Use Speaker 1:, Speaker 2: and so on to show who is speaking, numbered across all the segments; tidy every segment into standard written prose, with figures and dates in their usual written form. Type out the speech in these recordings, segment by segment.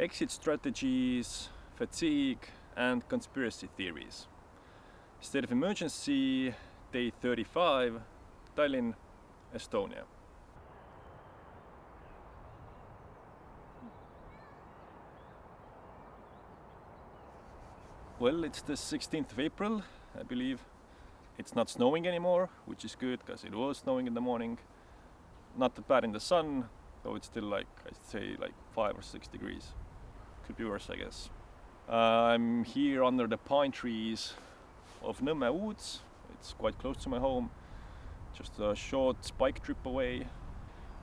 Speaker 1: exit strategies, fatigue, and conspiracy theories. State of emergency, day 35, Tallinn, Estonia. Well, it's the 16th of April, I believe. It's not snowing anymore, which is good because it was snowing in the morning. Not that bad in the sun, though it's still I'd say 5 or 6 degrees. Could be worse, I guess. I'm here under the pine trees of Nõmme Woods. It's quite close to my home, just a short bike trip away.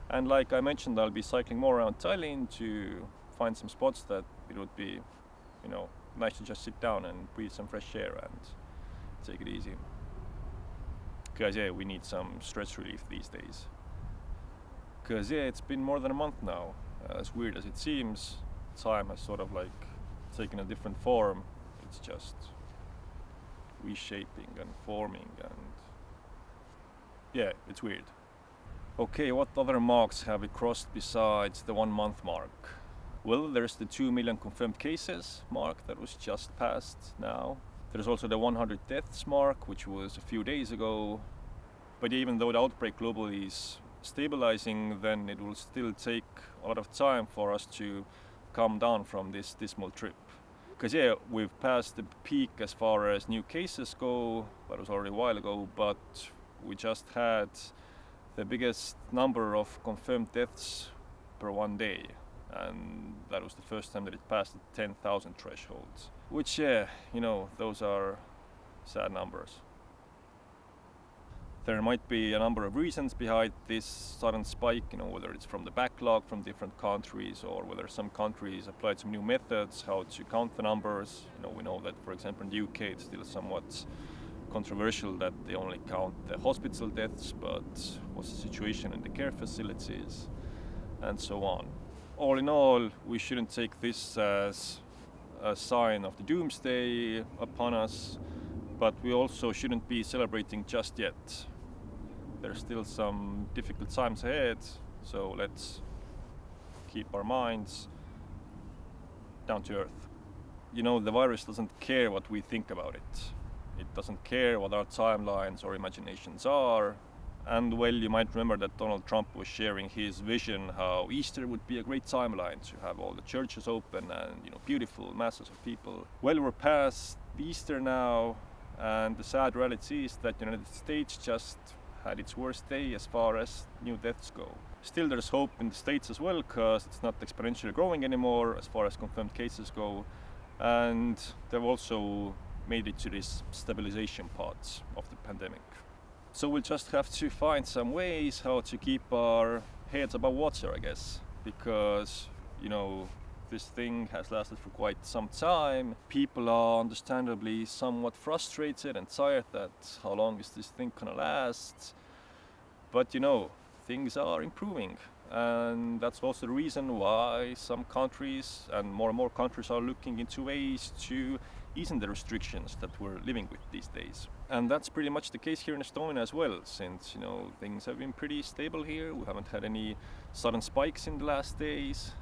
Speaker 1: And like I mentioned, I'll be cycling more around Tallinn to find some spots that it would be, nice to just sit down and breathe some fresh air and take it easy. Because we need some stress relief these days. Because it's been more than a month now. As weird as it seems, time has sort of taken a different form. It's just reshaping and forming, and it's weird. Okay, what other marks have we crossed besides the 1 month mark? Well, there's the 2 million confirmed cases mark that was just passed now. There's also the 100 deaths mark, which was a few days ago. But even though the outbreak globally is stabilizing, then it will still take a lot of time for us to come down from this dismal trip. Because we've passed the peak as far as new cases go. That was already a while ago, but we just had the biggest number of confirmed deaths per one day. And that was the first time that it passed the 10,000 thresholds. Which, those are sad numbers. There might be a number of reasons behind this sudden spike, whether it's from the backlog from different countries or whether some countries applied some new methods, how to count the numbers. We know that, for example, in the UK it's still somewhat controversial that they only count the hospital deaths, but what's the situation in the care facilities, and so on. All in all, we shouldn't take this as a sign of the doomsday upon us, but we also shouldn't be celebrating just yet. There's still some difficult times ahead, so let's keep our minds down to earth. The virus doesn't care what we think about it. It doesn't care what our timelines or imaginations are. And well, you might remember that Donald Trump was sharing his vision how Easter would be a great timeline to have all the churches open and beautiful masses of people. Well, we're past Easter now, and the sad reality is that the United States just had its worst day as far as new deaths go. Still, there's hope in the States as well, because it's not exponentially growing anymore as far as confirmed cases go, and they've also made it to this stabilization part of the pandemic. So we'll just have to find some ways how to keep our heads above water, I guess, because, this thing has lasted for quite some time. People are understandably somewhat frustrated and tired that how long is this thing gonna last? But, things are improving. And that's also the reason why some countries and more countries are looking into ways to ease in the restrictions that we're living with these days. And that's pretty much the case here in Estonia as well, since things have been pretty stable here. We haven't had any sudden spikes in the last days,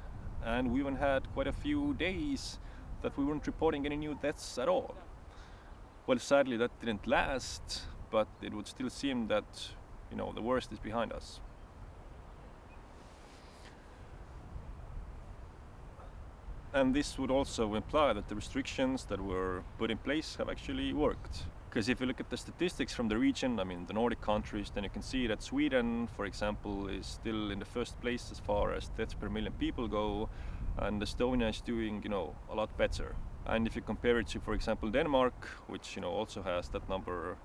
Speaker 1: and we even had quite a few days that we weren't reporting any new deaths at all. Well, sadly that didn't last, but it would still seem that the worst is behind us. And this would also imply that the restrictions that were put in place have actually worked. Because if you look at the statistics from the region, the Nordic countries, then you can see that Sweden, for example, is still in the first place as far as deaths per million people go, and Estonia is doing, a lot better. And if you compare it to, for example, Denmark, which, also has that number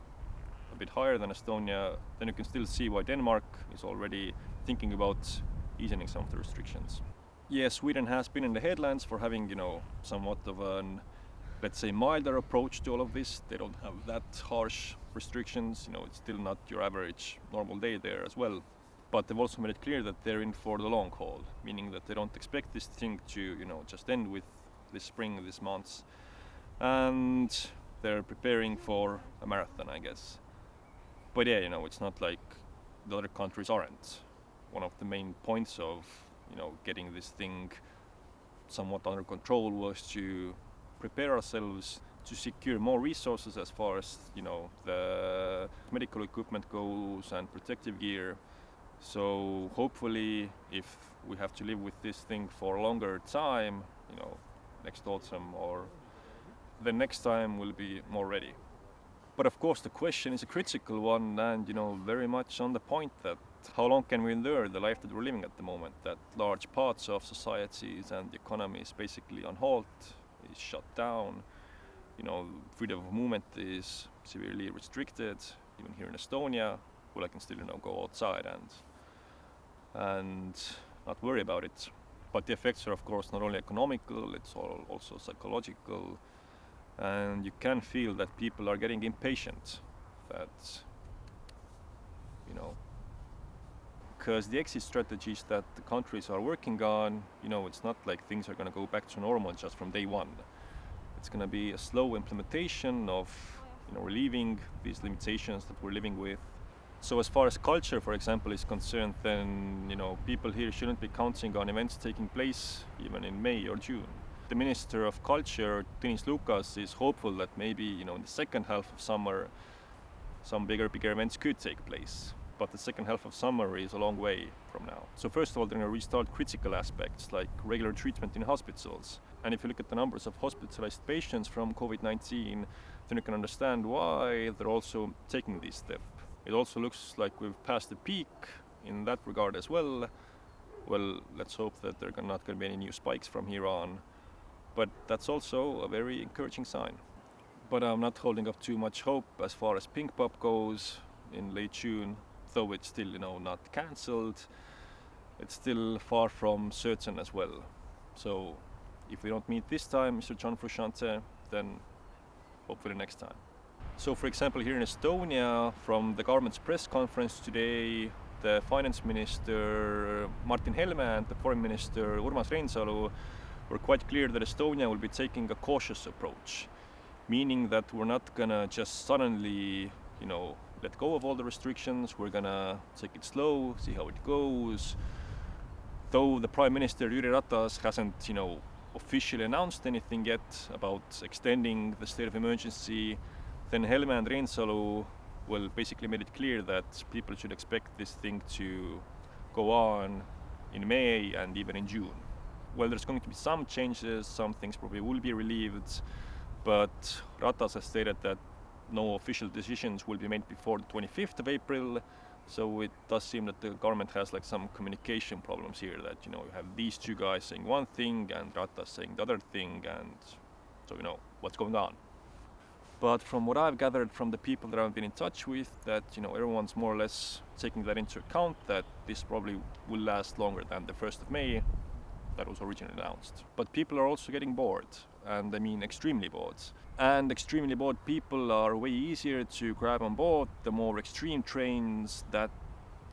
Speaker 1: a bit higher than Estonia, then you can still see why Denmark is already thinking about easing some of the restrictions. Yes, Sweden has been in the headlines for having, somewhat of an, let's say, milder approach to all of this. They don't have that harsh restrictions. It's still not your average normal day there as well. But they've also made it clear that they're in for the long haul, meaning that they don't expect this thing to, just end with this spring, this month. And they're preparing for a marathon, I guess. But it's not like the other countries aren't. One of the main points of getting this thing somewhat under control was to prepare ourselves to secure more resources as far as, the medical equipment goes and protective gear. So hopefully, if we have to live with this thing for a longer time, next autumn or the next time, we'll be more ready. But of course, the question is a critical one, and very much on the point that how long can we endure the life that we're living at the moment? That large parts of societies and the economy is basically on halt, is shut down. Freedom of movement is severely restricted. Even here in Estonia, I can still go outside and not worry about it. But the effects are, of course, not only economical, it's also psychological. And you can feel that people are getting impatient, that, because the exit strategies that the countries are working on, it's not like things are going to go back to normal just from day one. It's going to be a slow implementation of, relieving these limitations that we're living with. So as far as culture, for example, is concerned, then, people here shouldn't be counting on events taking place even in May or June. The Minister of Culture, Tõnis Lukas, is hopeful that maybe, in the second half of summer, some bigger events could take place. But the second half of summer is a long way from now. So first of all, they're going to restart critical aspects like regular treatment in hospitals. And if you look at the numbers of hospitalized patients from COVID-19, then you can understand why they're also taking this step. It also looks like we've passed the peak in that regard as well. Well, let's hope that there are not going to be any new spikes from here on. But that's also a very encouraging sign. But I'm not holding up too much hope as far as Pink Pop goes in late June, though it's still, not cancelled. It's still far from certain as well. So if we don't meet this time, Mr. John Frusciante, then hopefully next time. So for example, here in Estonia, from the government's press conference today, the finance minister Martin Helme and the foreign minister Urmas Reinsalu were quite clear that Estonia will be taking a cautious approach, meaning that we're not gonna just suddenly, let go of all the restrictions. We're gonna take it slow, see how it goes. Though the Prime Minister Jüri Ratas hasn't, officially announced anything yet about extending the state of emergency, then Helme and Reinsalu basically made it clear that people should expect this thing to go on in May and even in June. Well, there's going to be some changes, some things probably will be relieved, but Ratas has stated that no official decisions will be made before the 25th of April, so it does seem that the government has some communication problems here, that you have these two guys saying one thing and Ratas saying the other thing, and so what's going on. But from what I've gathered from the people that I've been in touch with, that everyone's more or less taking that into account, that this probably will last longer than the 1st of May that was originally announced. But people are also getting bored, and I mean extremely bored. And extremely bored people are way easier to grab on board the more extreme trains that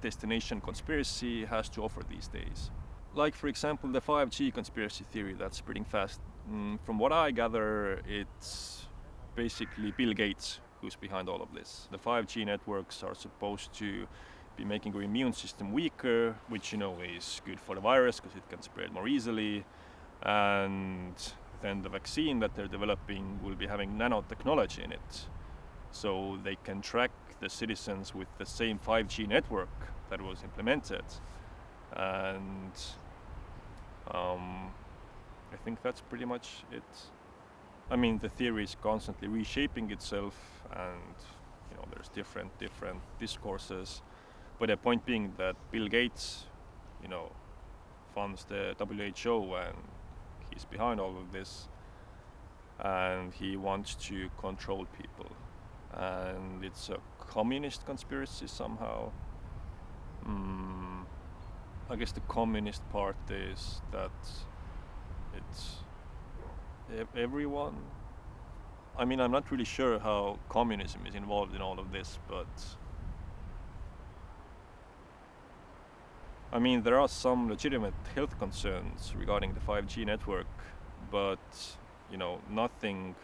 Speaker 1: Destination Conspiracy has to offer these days. Like, for example, the 5G conspiracy theory that's spreading fast. From what I gather, it's basically Bill Gates who's behind all of this. The 5G networks are supposed to be making your immune system weaker, which is good for the virus because it can spread more easily. And then the vaccine that they're developing will be having nanotechnology in it, so they can track the citizens with the same 5G network that was implemented. And I think that's pretty much it. I mean, the theory is constantly reshaping itself, and there's different discourses. But the point being that Bill Gates, funds the WHO, and he's behind all of this, and he wants to control people. And it's a communist conspiracy somehow. I guess the communist part is that it's everyone. I mean, I'm not really sure how communism is involved in all of this, but I mean, there are some legitimate health concerns regarding the 5G network, but, nothing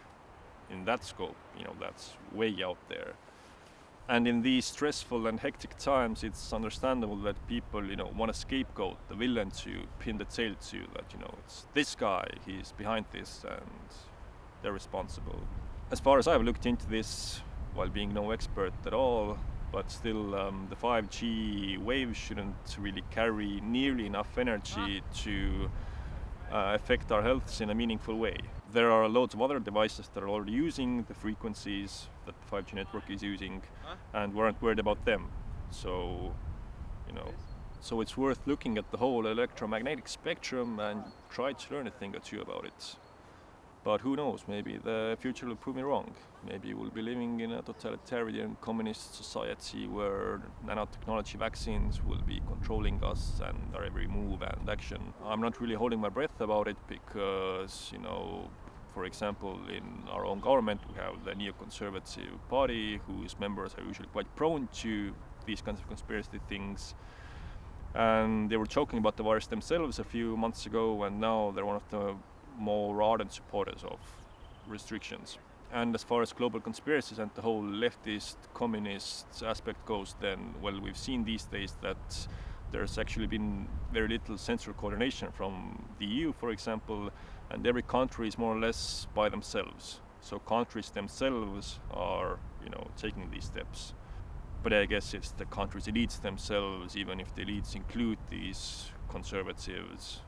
Speaker 1: in that scope, that's way out there. And in these stressful and hectic times, it's understandable that people, want a scapegoat, the villain to pin the tail to, that, it's this guy, he's behind this, and they're responsible. As far as I've looked into this, while being no expert at all, but still the 5G wave shouldn't really carry nearly enough energy to affect our health in a meaningful way. There are loads of other devices that are already using the frequencies that the 5G network is using, and we aren't worried about them. So, so it's worth looking at the whole electromagnetic spectrum and try to learn a thing or two about it. But who knows, maybe the future will prove me wrong. Maybe we'll be living in a totalitarian communist society where nanotechnology vaccines will be controlling us and our every move and action. I'm not really holding my breath about it because, for example, in our own government we have the neoconservative party whose members are usually quite prone to these kinds of conspiracy things. And they were joking about the virus themselves a few months ago, and now they're one of the more ardent supporters of restrictions. And as far as global conspiracies and the whole leftist communist aspect goes, then, well, we've seen these days that there's actually been very little central coordination from the EU, for example, and every country is more or less by themselves. So countries themselves are, taking these steps. But I guess it's the countries' elites themselves, even if the elites include these conservatives.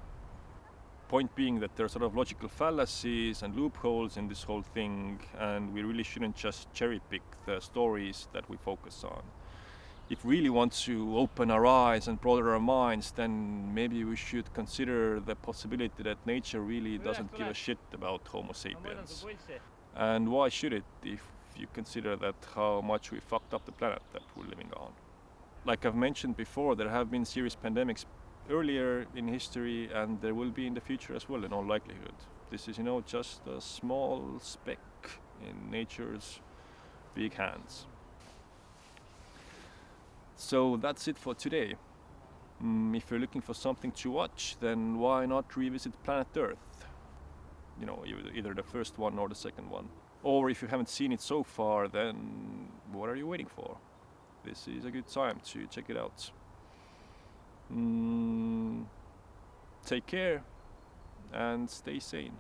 Speaker 1: Point being that there are sort of logical fallacies and loopholes in this whole thing, and we really shouldn't just cherry pick the stories that we focus on. If we really want to open our eyes and broaden our minds, then maybe we should consider the possibility that nature really doesn't give a shit about Homo sapiens. And why should it, if you consider that how much we fucked up the planet that we're living on? Like I've mentioned before, there have been serious pandemics earlier in history, and there will be in the future as well, in all likelihood. This is, just a small speck in nature's big hands. So that's it for today. If you're looking for something to watch, then why not revisit Planet Earth? Either the first one or the second one. Or if you haven't seen it so far, then what are you waiting for? This is a good time to check it out. Take care and stay sane.